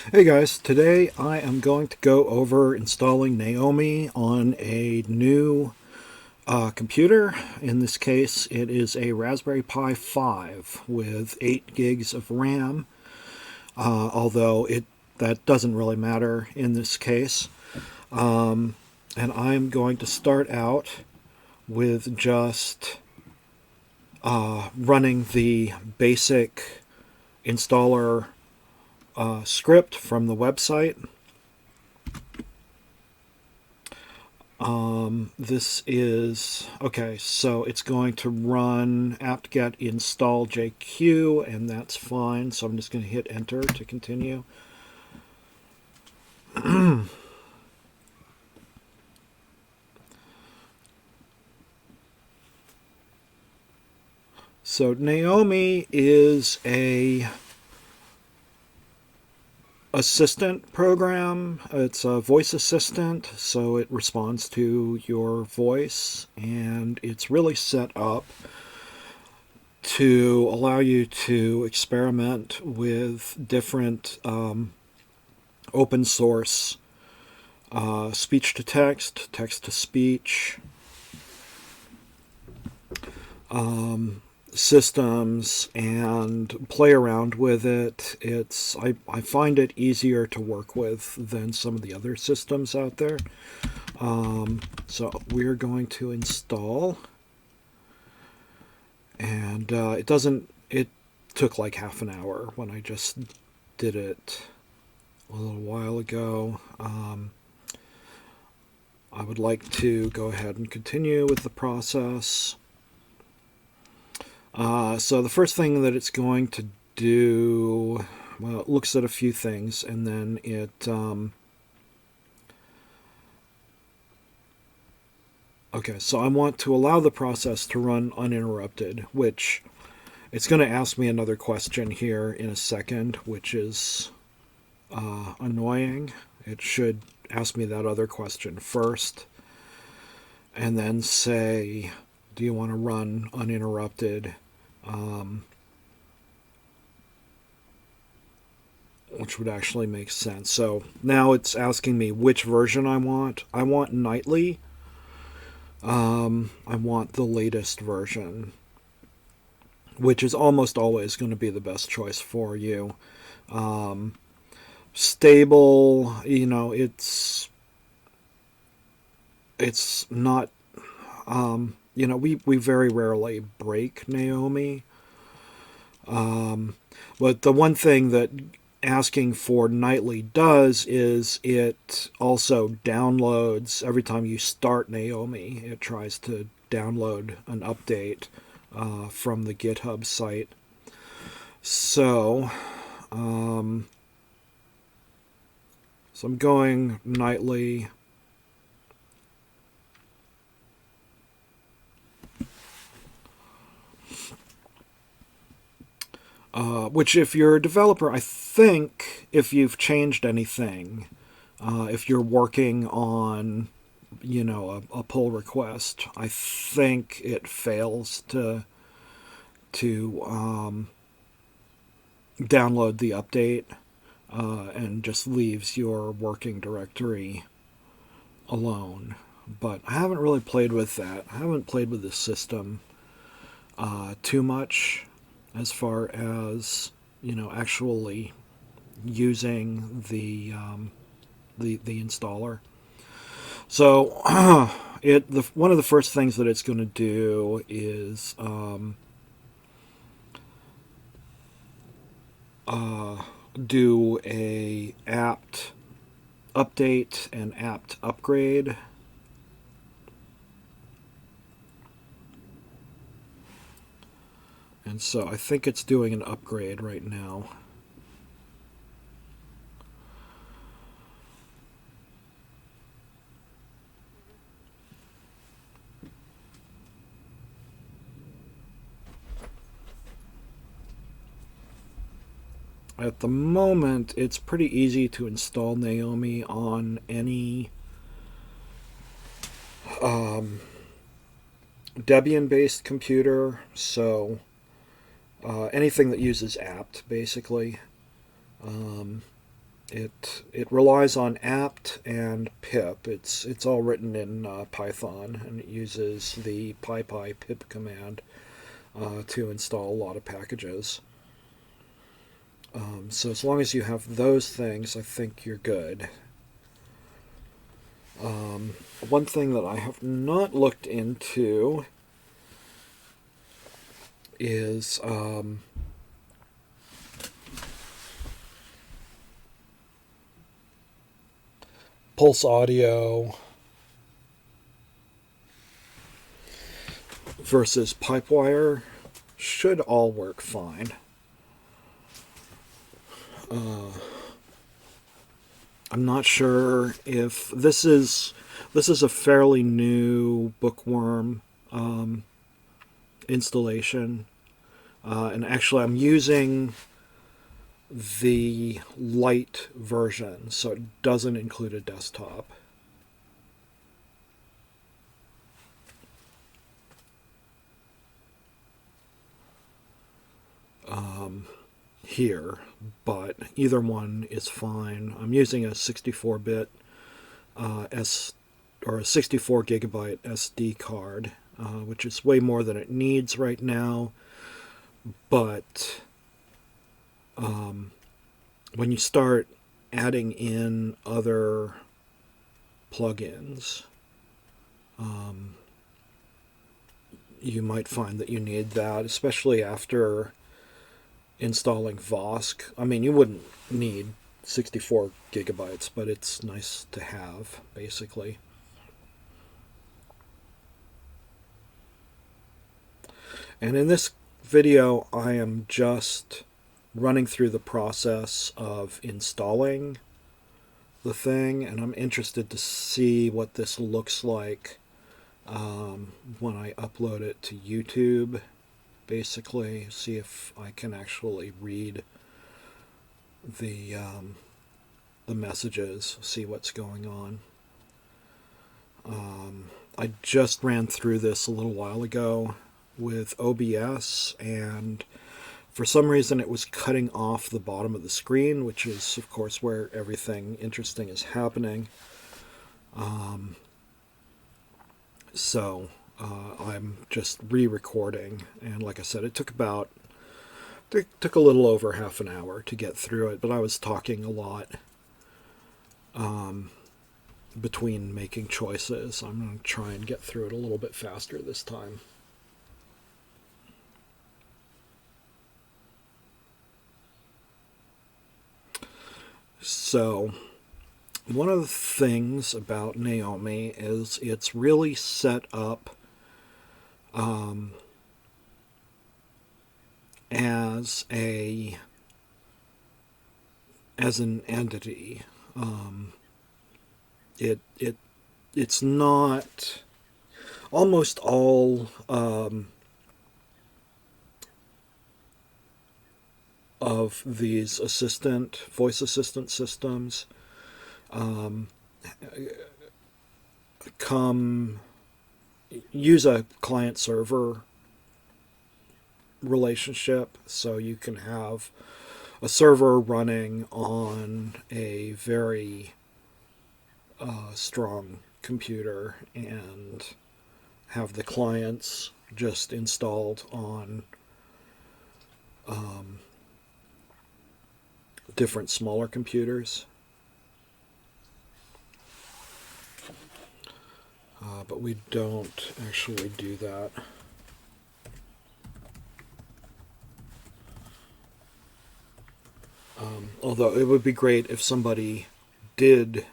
Hey guys, today I am going to go over installing Naomi on a new computer. In this case, it is a Raspberry Pi 5 with 8 gigs of RAM, although that doesn't really matter in this case. And I'm going to start out with just running the basic installer script from the website. This is okay, so it's going to run apt-get install jq, and that's fine. So I'm just going to hit enter to continue. So Naomi is a assistant program. It's a voice assistant, so it responds to your voice, and it's really set up to allow you to experiment with different open source speech to text, text to speech systems, and play around with it. I find it easier to work with than some of the other systems out there. So we're going to install, and it took like half an hour when I just did it a little while ago. I would like to go ahead and continue with the process. So the first thing that it's going to do, well, it looks at a few things, and then okay, so I want to allow the process to run uninterrupted, which it's going to ask me another question here in a second, which is annoying. It should ask me that other question first, and then say, do you want to run uninterrupted? Which would actually make sense. So now it's asking me which version I want. I want nightly. I want the latest version, which is almost always going to be the best choice for you. Stable, it's not. We very rarely break Naomi. But the one thing that asking for nightly does is it also downloads every time you start Naomi. It tries to download an update from the GitHub site. So, so I'm going nightly. Which, if you're a developer, I think if you've changed anything, if you're working on, a pull request, I think it fails to download the update and just leaves your working directory alone. But I haven't really played with that. I haven't played with the system too much as far as actually using the installer. So one of the first things that it's going to do is do a apt update and apt upgrade. And so I think it's doing an upgrade right now. At the moment, it's pretty easy to install Naomi on any Debian-based computer, so anything that uses apt, basically. It relies on apt and pip. It's all written in Python, and it uses the pypy pip command to install a lot of packages. So as long as you have those things, I think you're good. One thing that I have not looked into is Pulse Audio versus Pipewire. Should all work fine. I'm not sure if this is a fairly new Bookworm installation, and actually I'm using the light version, so it doesn't include a desktop. Here, but either one is fine. I'm using a 64-bit or a 64 gigabyte SD card, which is way more than it needs right now. But when you start adding in other plugins, you might find that you need that, especially after installing Vosk. I mean, you wouldn't need 64 gigabytes, but it's nice to have, basically. And in this video, I am just running through the process of installing the thing, and I'm interested to see what this looks like when I upload it to YouTube. Basically, see if I can actually read the messages, see what's going on. I just ran through this a little while ago with OBS, and for some reason it was cutting off the bottom of the screen, which is, of course, where everything interesting is happening. So I'm just re-recording, and like I said, it took a little over half an hour to get through it, but I was talking a lot between making choices. I'm going to try and get through it a little bit faster this time. So, one of the things about Naomi is it's really set up as an entity. It's not almost all of these voice assistant systems use a client server relationship, so you can have a server running on a very strong computer and have the clients just installed on different smaller computers. But we don't actually do that. Although it would be great if somebody did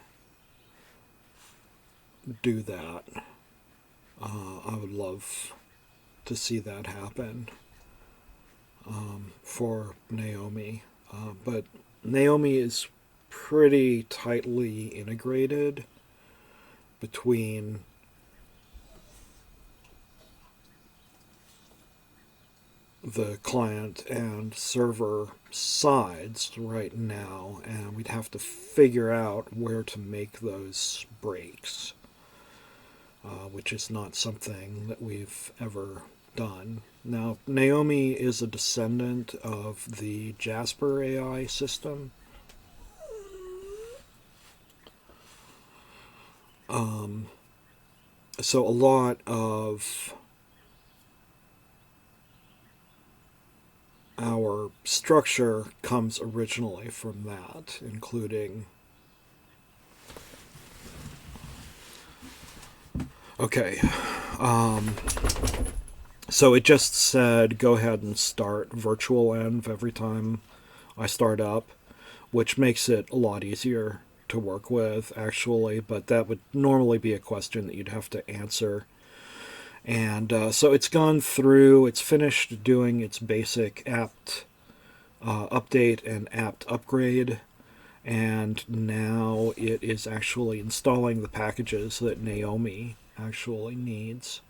do that. I would love to see that happen for Naomi. But Naomi is pretty tightly integrated between the client and server sides right now, and we'd have to figure out where to make those breaks, which is not something that we've ever done. Now, Naomi is a descendant of the Jasper AI system, So a lot of our structure comes originally from that, including. Okay, so it just said go ahead and start virtual env every time I start up, which makes it a lot easier to work with actually, but that would normally be a question that you'd have to answer. And so it's gone through, it's finished doing its basic apt update and apt upgrade, and now it is actually installing the packages that Naomi actually needs.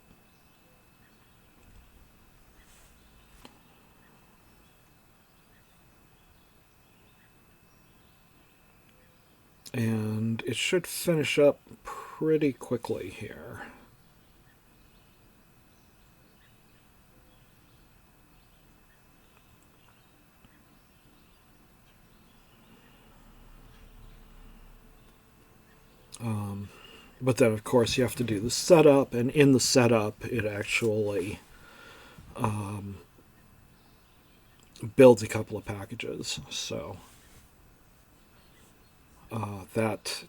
And it should finish up pretty quickly here. But then, of course, you have to do the setup, and in the setup, it actually builds a couple of packages. So that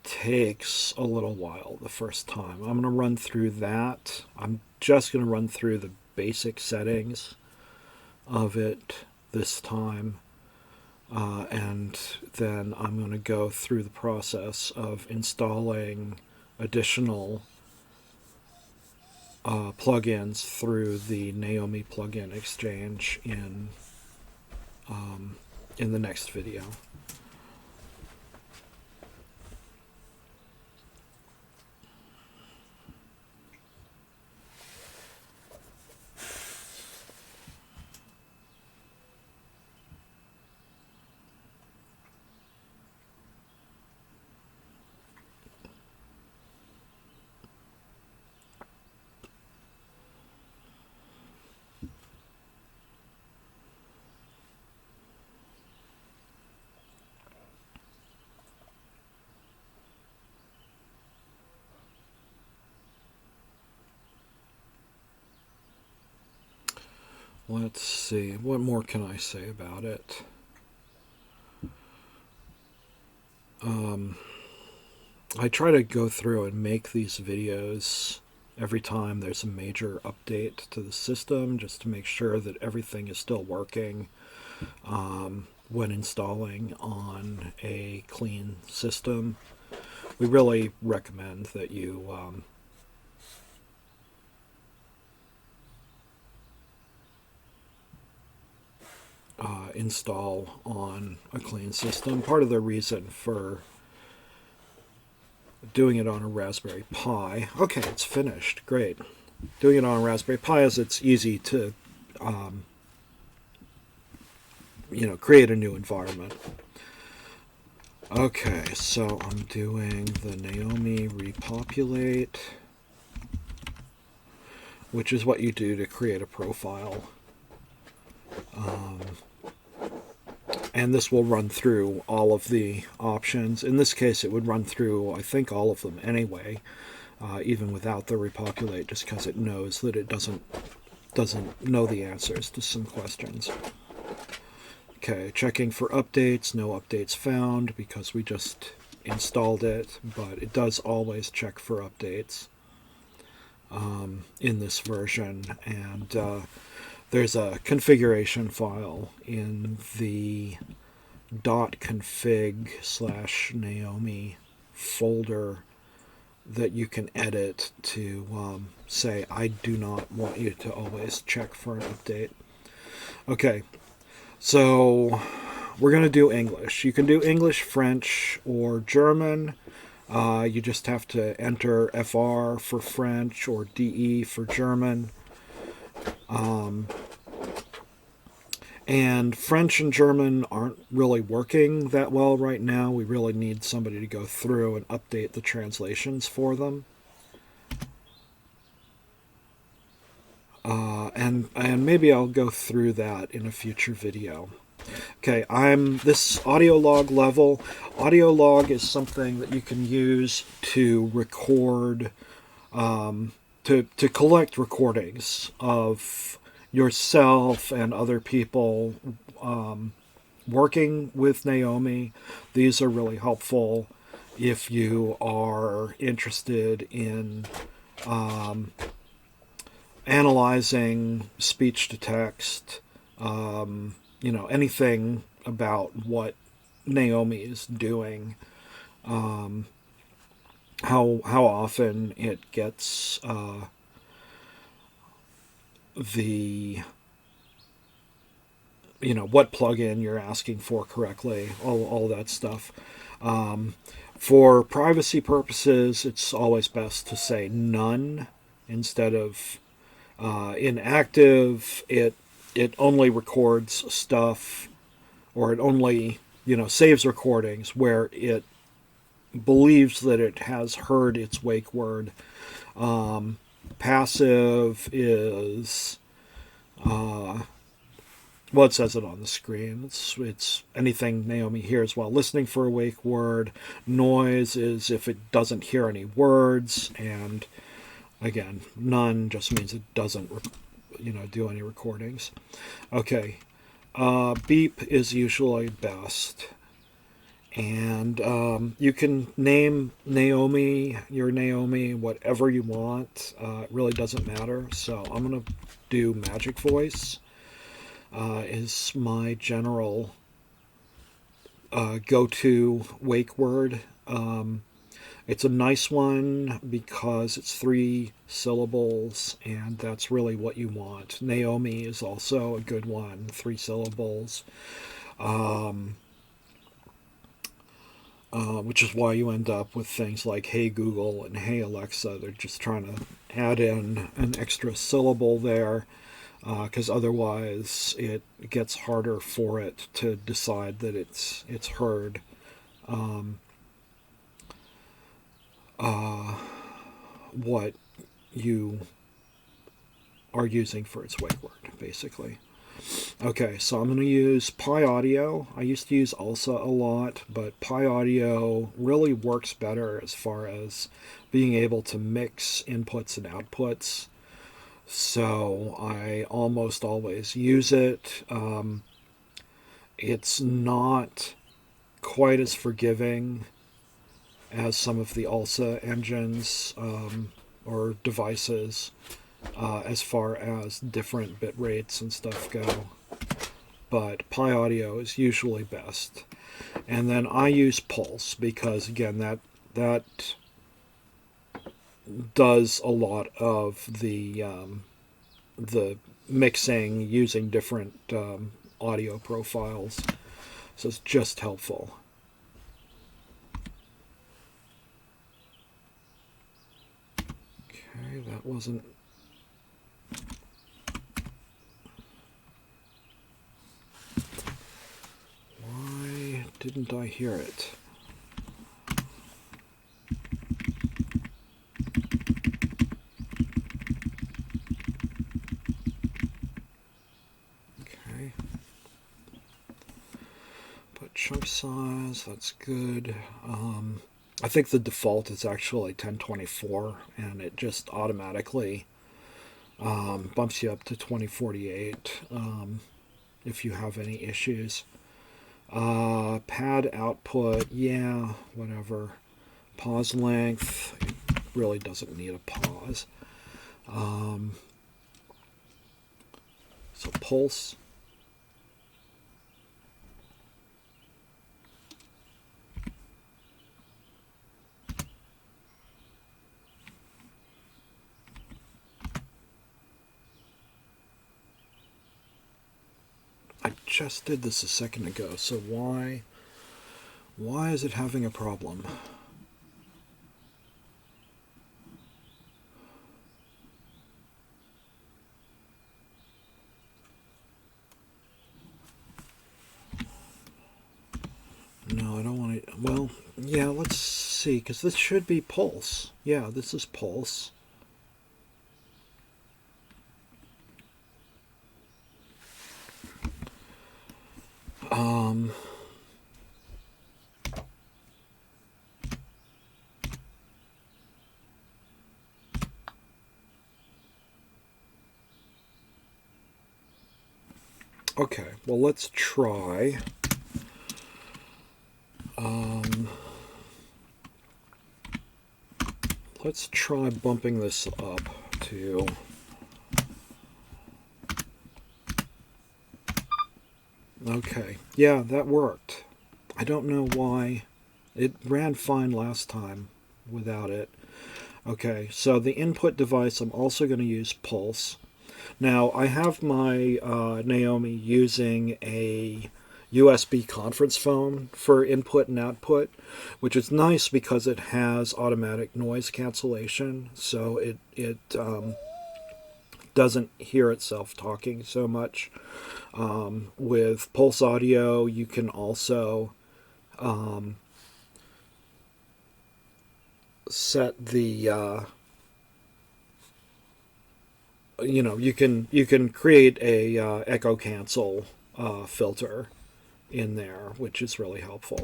takes a little while the first time. I'm going to run through that. I'm just going to run through the basic settings of it this time. And then I'm going to go through the process of installing additional plugins through the Naomi plugin exchange in the next video. Let's see, what more can I say about it? I try to go through and make these videos every time there's a major update to the system, just to make sure that everything is still working when installing on a clean system. We really recommend that you install on a clean system. Part of the reason for doing it on a Raspberry Pi. Okay, it's finished. Great. Doing it on a Raspberry Pi is it's easy to, create a new environment. Okay, so I'm doing the Naomi repopulate, which is what you do to create a profile. And this will run through all of the options. In this case, it would run through, I think, all of them anyway, even without the repopulate, just because it knows that it doesn't know the answers to some questions. Okay, checking for updates. No updates found because we just installed it, but it does always check for updates in this version. And there's a configuration file in the .config/Naomi folder that you can edit to say, I do not want you to always check for an update. Okay, so we're going to do English. You can do English, French, or German. You just have to enter FR for French or DE for German. And French and German aren't really working that well right now. We really need somebody to go through and update the translations for them. And maybe I'll go through that in a future video. Okay, I'm this audio log level. Audio log is something that you can use to record, to collect recordings of yourself and other people working with Naomi. These are really helpful if you are interested in analyzing speech to text, anything about what Naomi is doing, how often it gets the what plugin you're asking for correctly, all that stuff. For privacy purposes, it's always best to say none instead of inactive. It only records stuff, or it only saves recordings where it believes that it has heard its wake word. Passive is well, it says it on the screen. It's anything Naomi hears while listening for a wake word. Noise is if it doesn't hear any words, and again, none just means it doesn't, do any recordings. Okay, beep is usually best, and you can name your Naomi, whatever you want. It really doesn't matter. So I'm gonna do magic voice. Is my general go-to wake word. It's a nice one because it's 3 syllables, and that's really what you want. Naomi is also a good one, 3 syllables, which is why you end up with things like Hey Google and Hey Alexa. They're just trying to add in an extra syllable there, because otherwise it gets harder for it to decide that it's heard what you are using for its wake word, basically. Okay, so I'm going to use Pi Audio. I used to use ALSA a lot, but Pi Audio really works better as far as being able to mix inputs and outputs. So I almost always use it. It's not quite as forgiving as some of the ALSA engines or devices as far as different bit rates and stuff go. But Pi Audio is usually best. And then I use Pulse because, again, that does a lot of the mixing using different audio profiles. So it's just helpful. Okay, that wasn't... Why didn't I hear it? Okay. But chunk size, that's good. I think the default is actually 1024, and it just automatically bumps you up to 2048 if you have any issues. Pad output, yeah, whatever. Pause length, it really doesn't need a pause. So pulse. I just did this a second ago, so why is it having a problem? No, I don't want to. Well, yeah, let's see, because this should be pulse. Yeah, this is pulse. Um, okay, well, let's try. Let's try bumping this up to. Okay, yeah, that worked. I don't know why. It ran fine last time without it. Okay, so the input device, I'm also going to use Pulse. Now, I have my Naomi using a USB conference phone for input and output, which is nice because it has automatic noise cancellation, so it doesn't hear itself talking so much. With Pulse Audio, you can also set the you can create a echo cancel filter in there, which is really helpful.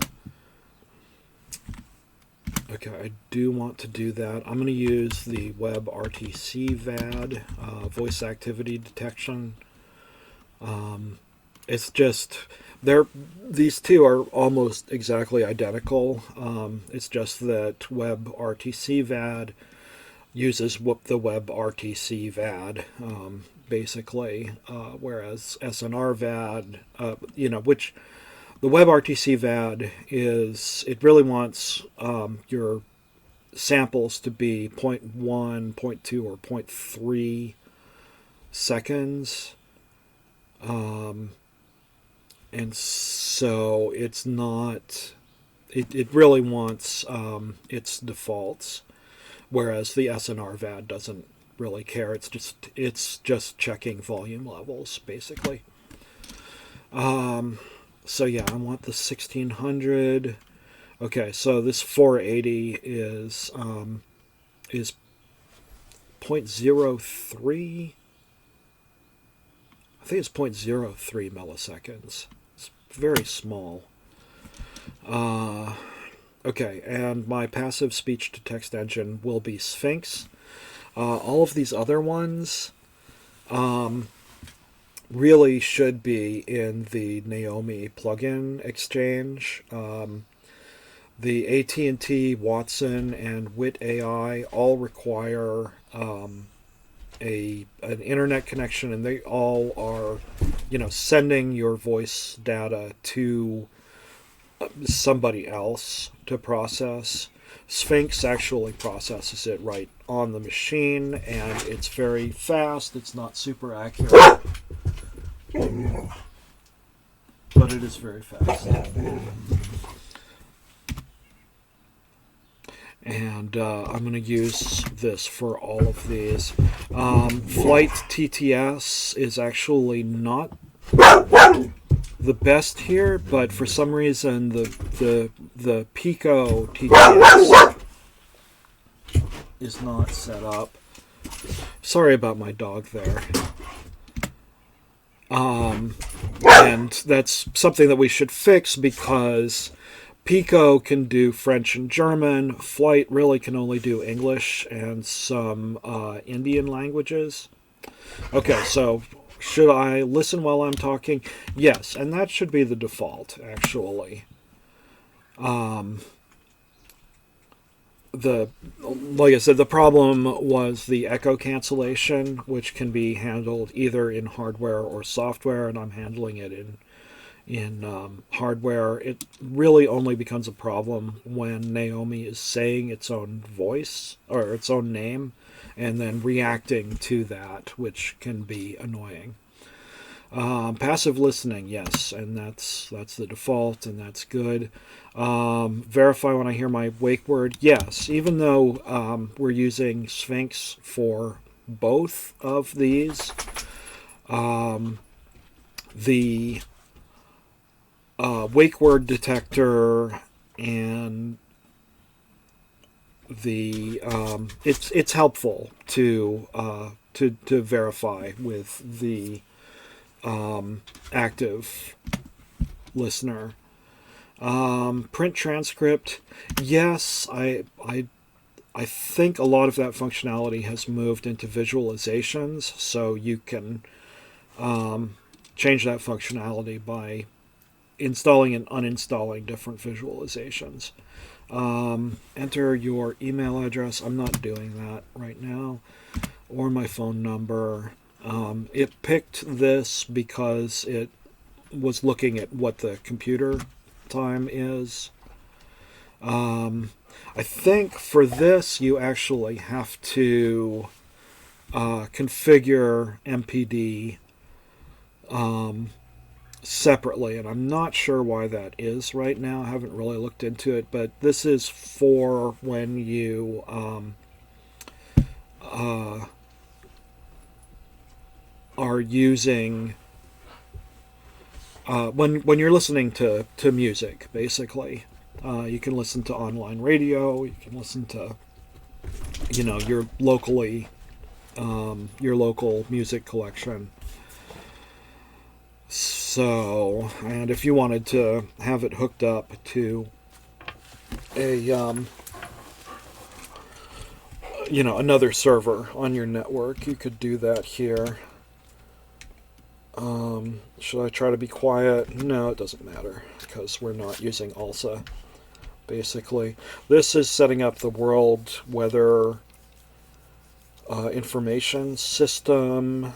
Okay, I do want to do that. I'm going to use the WebRTC VAD, voice activity detection. It's just these two are almost exactly identical. It's just that WebRTC VAD uses the WebRTC VAD, basically, whereas SNR VAD, which the WebRTC VAD it really wants your samples to be 0.1, 0.2, or 0.3 seconds. And so it's not, it really wants its defaults, whereas the SNR VAD doesn't really care. It's just checking volume levels, basically. So yeah, I want the 1600. Okay, so this 480 is 0.03. I think it's 0.03 milliseconds. It's very small. Okay, and my passive speech to text engine will be Sphinx. All of these other ones really should be in the Naomi plugin exchange. The AT&T, Watson, and Wit AI all require an internet connection, and they all are, sending your voice data to somebody else to process. Sphinx actually processes it right on the machine, and it's very fast. It's not super accurate, but it is very fast. And I'm going to use this for all of these. Flight TTS is actually not the best here, but for some reason the Pico TTS is not set up. Sorry about my dog there. And that's something that we should fix, because Pico can do French and German. Flight really can only do English and some Indian languages. Okay, so should I listen while I'm talking? Yes, and that should be the default, actually. Like I said, the problem was the echo cancellation, which can be handled either in hardware or software, and I'm handling it in hardware. It really only becomes a problem when Naomi is saying its own voice or its own name and then reacting to that, which can be annoying. Passive listening, yes, and that's the default, and that's good. Verify when I hear my wake word, yes, even though we're using Sphinx for both of these. The wake word detector and the it's helpful to verify with the active listener. Print transcript, yes, I think a lot of that functionality has moved into visualizations, so you can change that functionality by installing and uninstalling different visualizations. Enter your email address. I'm not doing that right now, or my phone number. It picked this because it was looking at what the computer time is. I think for this you actually have to configure MPD separately, and I'm not sure why that is right now. I haven't really looked into it, but this is for when you are using when you're listening to music, basically. You can listen to online radio. You can listen to, your local music collection. So, and if you wanted to have it hooked up to a, another server on your network, you could do that here. Should I try to be quiet? No, it doesn't matter, because we're not using ALSA, basically. This is setting up the world weather information system,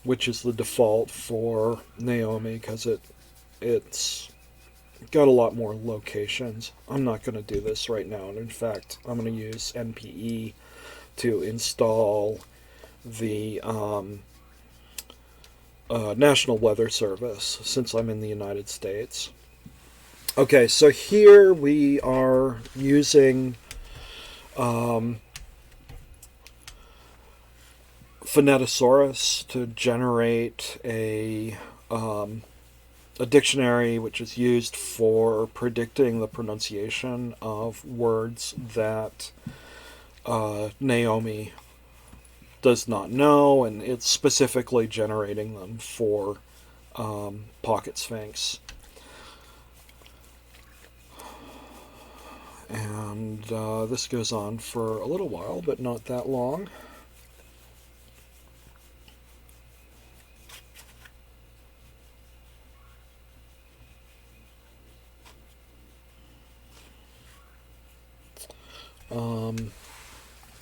which is the default for Naomi, because it's got a lot more locations. I'm not going to do this right now, and in fact, I'm going to use NPE to install the National Weather Service, since I'm in the United States. Okay, so here we are using Phonetosaurus to generate a dictionary which is used for predicting the pronunciation of words that Naomi does not know, and it's specifically generating them for Pocket Sphinx. And this goes on for a little while, but not that long.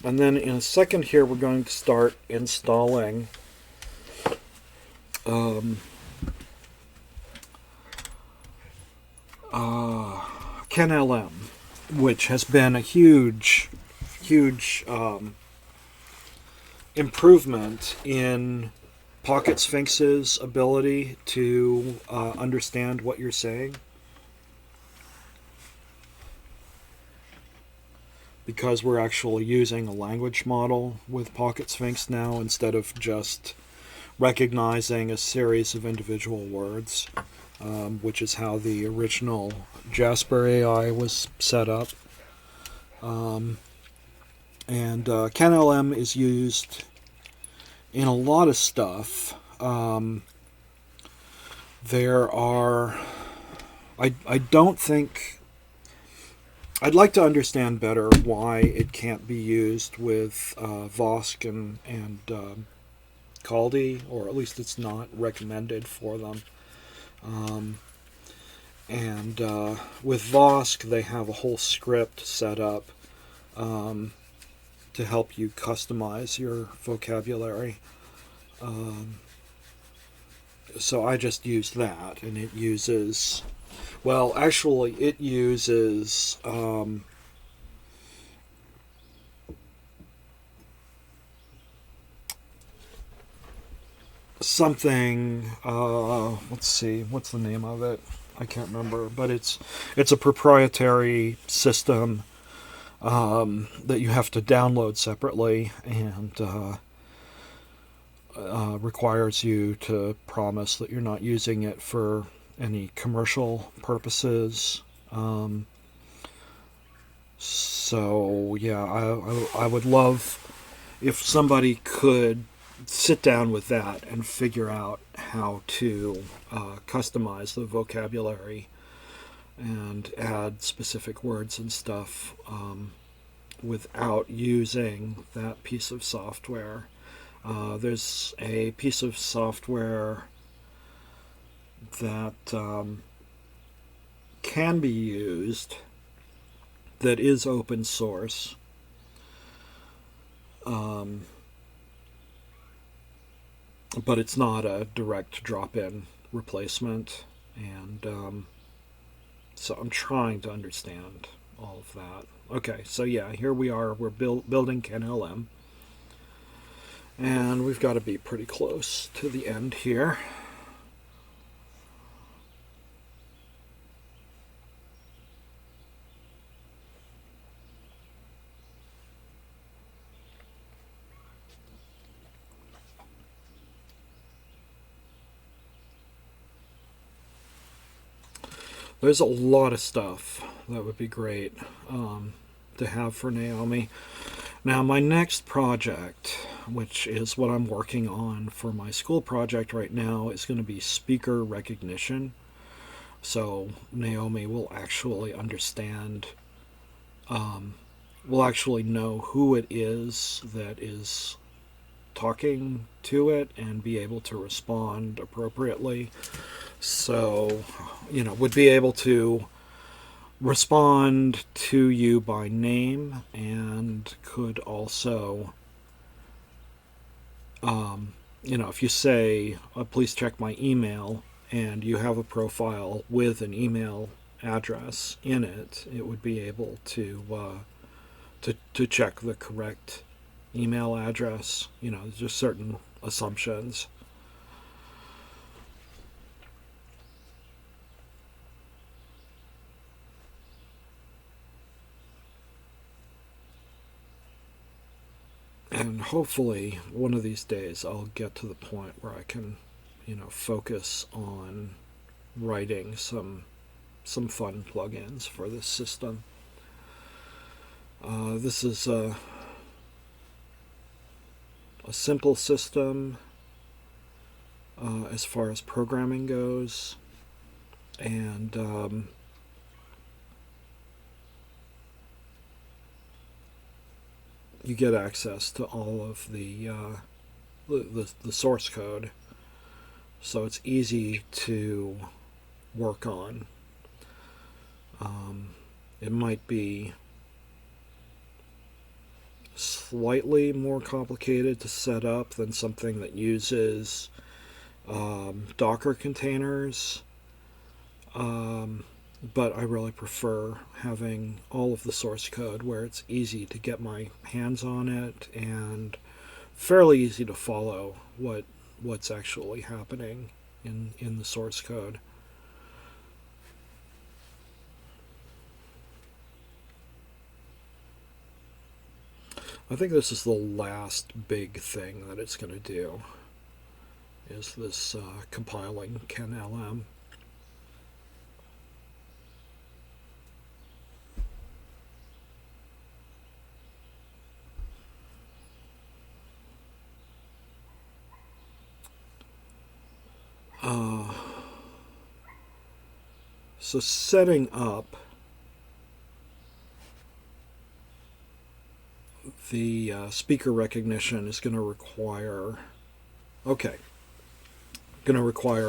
And then in a second here, we're going to start installing CanLM, which has been a huge improvement in Pocket Sphinx's ability to understand what you're saying. Because we're actually using a language model with Pocket Sphinx now, instead of just recognizing a series of individual words, which is how the original Jasper AI was set up. And CanLM is used in a lot of stuff. There are... I don't think... I'd like to understand better why it can't be used with Vosk and Caldi, or at least it's not recommended for them. And with Vosk, they have a whole script set up to help you customize your vocabulary. So I just use that, and it uses... Well, actually, it uses something. Let's see, what's the name of it? I can't remember, but it's a proprietary system that you have to download separately, and requires you to promise that you're not using it for any commercial purposes. So yeah, I would love if somebody could sit down with that and figure out how to customize the vocabulary and add specific words and stuff without using that piece of software. There's a piece of software that can be used that is open source. But it's not a direct drop-in replacement, and so I'm trying to understand all of that. Okay, so yeah, here we are. We're building KenLM, and we've got to be pretty close to the end here. There's a lot of stuff that would be great to have for Naomi. Now, my next project, which is what I'm working on for my school project right now, is going to be speaker recognition. So Naomi will actually understand, will actually know who it is that is talking to it and be able to respond appropriately. So, would be able to respond to you by name and could also, if you say, please check my email, and you have a profile with an email address in it, it would be able to check the correct email address. There's just certain assumptions. And hopefully one of these days I'll get to the point where I can, focus on writing some fun plugins for this system. This is a simple system as far as programming goes, and you get access to all of the source code, so it's easy to work on. It might be slightly more complicated to set up than something that uses Docker containers, but I really prefer having all of the source code where it's easy to get my hands on it and fairly easy to follow what's actually happening in the source code. I think this is the last big thing that it's going to do, is this compiling KenLM. So setting up the speaker recognition is going to require,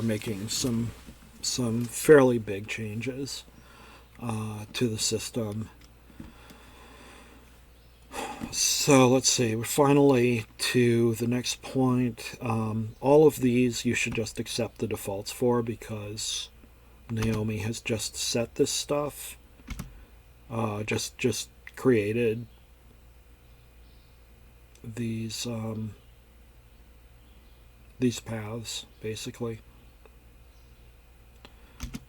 making some fairly big changes to the system. So let's see, we're finally to the next point. All of these you should just accept the defaults for, because Naomi has just set this stuff, just created these paths, basically.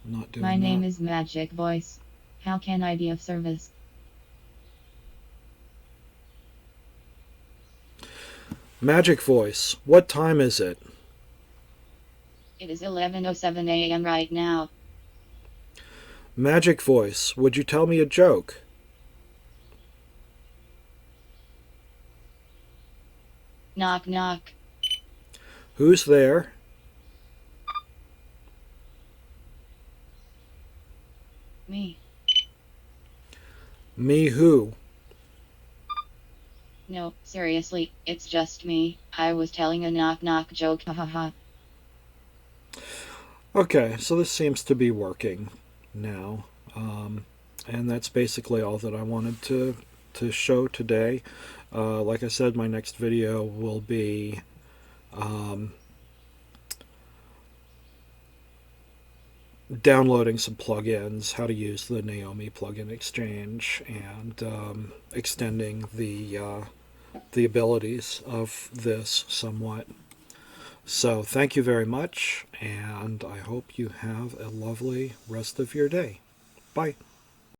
I'm not doing My name that. is Magic Voice. How can I be of service? Magic Voice, what time is it? It is 11:07 a.m. right now. Magic Voice, would you tell me a joke? Knock knock. Who's there? Me. Me who? No, seriously, it's just me. I was telling a knock knock joke, hahaha. Okay, so this seems to be working now. And that's basically all that I wanted to show today. Like I said, my next video will be um, downloading some plugins, how to use the Naomi plugin exchange, and extending the abilities of this somewhat. So thank you very much, and I hope you have a lovely rest of your day. Bye.